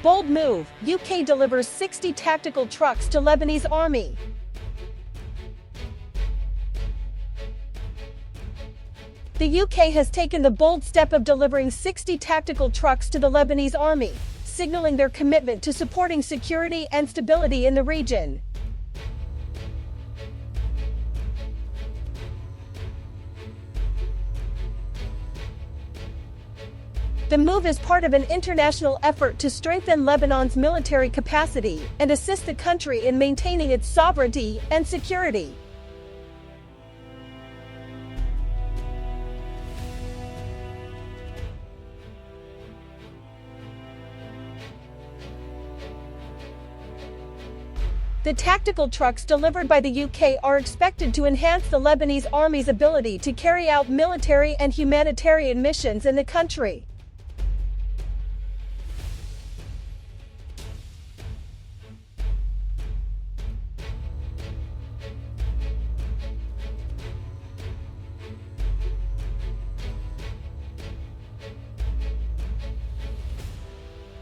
Bold move, UK delivers 60 tactical trucks to Lebanese Army. The UK has taken the bold step of delivering 60 tactical trucks to the Lebanese Army, signaling their commitment to supporting security and stability in the region. The move is part of an international effort to strengthen Lebanon's military capacity and assist the country in maintaining its sovereignty and security. The tactical trucks delivered by the UK are expected to enhance the Lebanese Army's ability to carry out military and humanitarian missions in the country.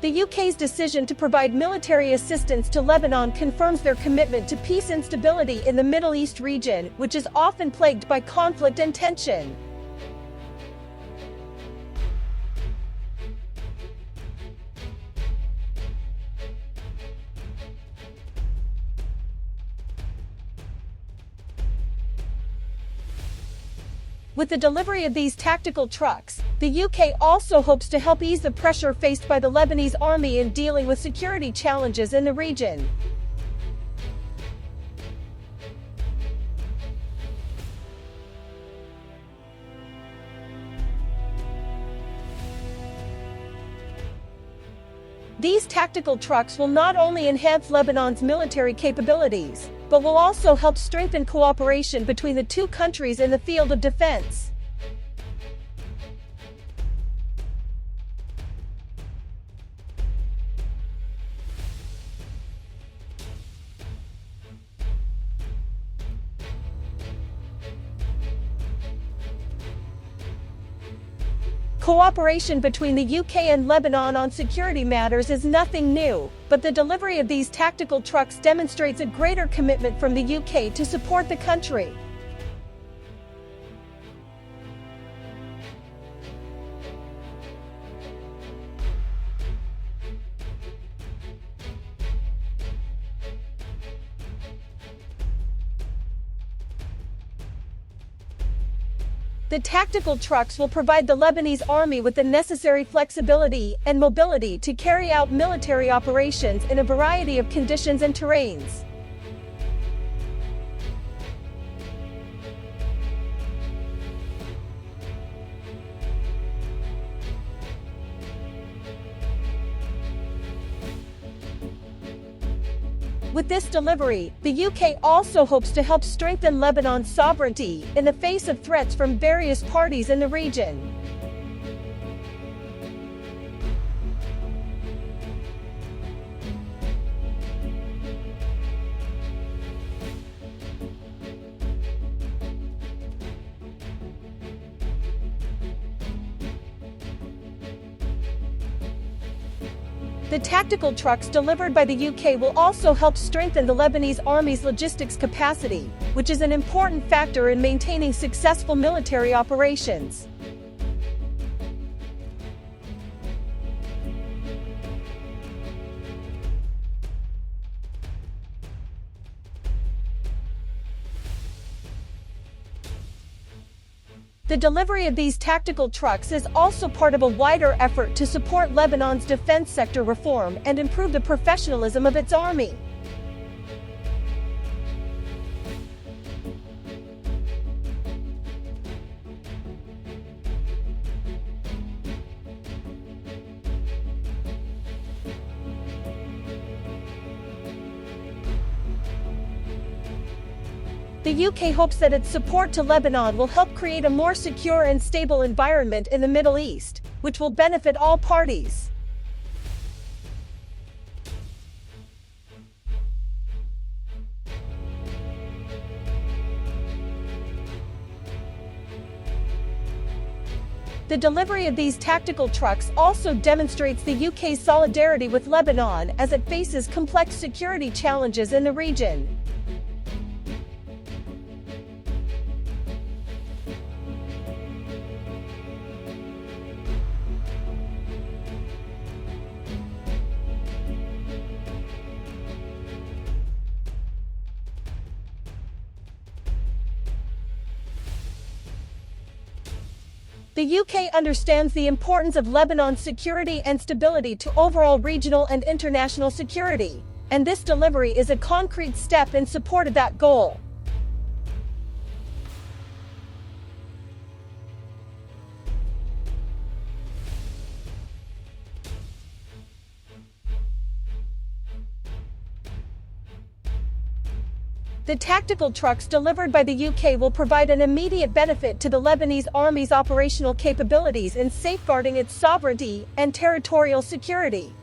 The UK's decision to provide military assistance to Lebanon confirms their commitment to peace and stability in the Middle East region, which is often plagued by conflict and tension. With the delivery of these tactical trucks, the UK also hopes to help ease the pressure faced by the Lebanese army in dealing with security challenges in the region. These tactical trucks will not only enhance Lebanon's military capabilities, but will also help strengthen cooperation between the two countries in the field of defense. Cooperation between the UK and Lebanon on security matters is nothing new, but the delivery of these tactical trucks demonstrates a greater commitment from the UK to support the country. The tactical trucks will provide the Lebanese army with the necessary flexibility and mobility to carry out military operations in a variety of conditions and terrains. With this delivery, the UK also hopes to help strengthen Lebanon's sovereignty in the face of threats from various parties in the region. The tactical trucks delivered by the UK will also help strengthen the Lebanese army's logistics capacity, which is an important factor in maintaining successful military operations. The delivery of these tactical trucks is also part of a wider effort to support Lebanon's defense sector reform and improve the professionalism of its army. The UK hopes that its support to Lebanon will help create a more secure and stable environment in the Middle East, which will benefit all parties. The delivery of these tactical trucks also demonstrates the UK's solidarity with Lebanon as it faces complex security challenges in the region. The UK understands the importance of Lebanon's security and stability to overall regional and international security, and this delivery is a concrete step in support of that goal. The tactical trucks delivered by the UK will provide an immediate benefit to the Lebanese Army's operational capabilities in safeguarding its sovereignty and territorial security.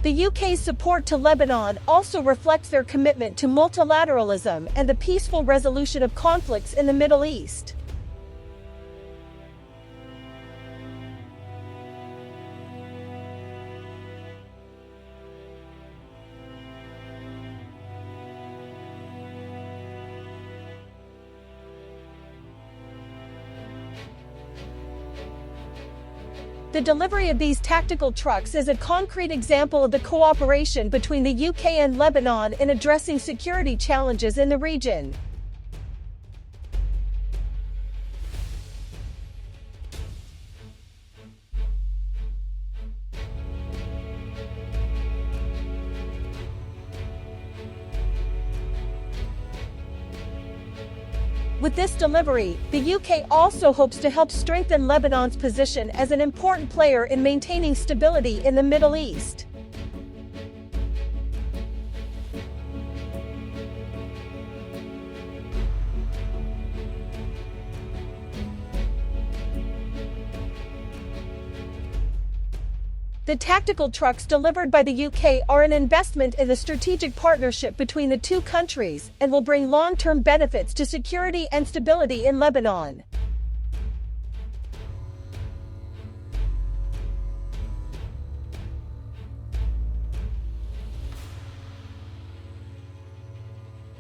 The UK's support to Lebanon also reflects their commitment to multilateralism and the peaceful resolution of conflicts in the Middle East. The delivery of these tactical trucks is a concrete example of the cooperation between the UK and Lebanon in addressing security challenges in the region. With this delivery, the UK also hopes to help strengthen Lebanon's position as an important player in maintaining stability in the Middle East. The tactical trucks delivered by the UK are an investment in the strategic partnership between the two countries and will bring long-term benefits to security and stability in Lebanon.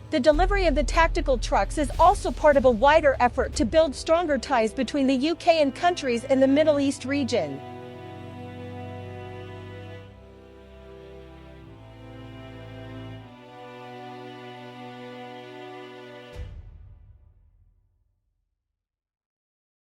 The delivery of the tactical trucks is also part of a wider effort to build stronger ties between the UK and countries in the Middle East region.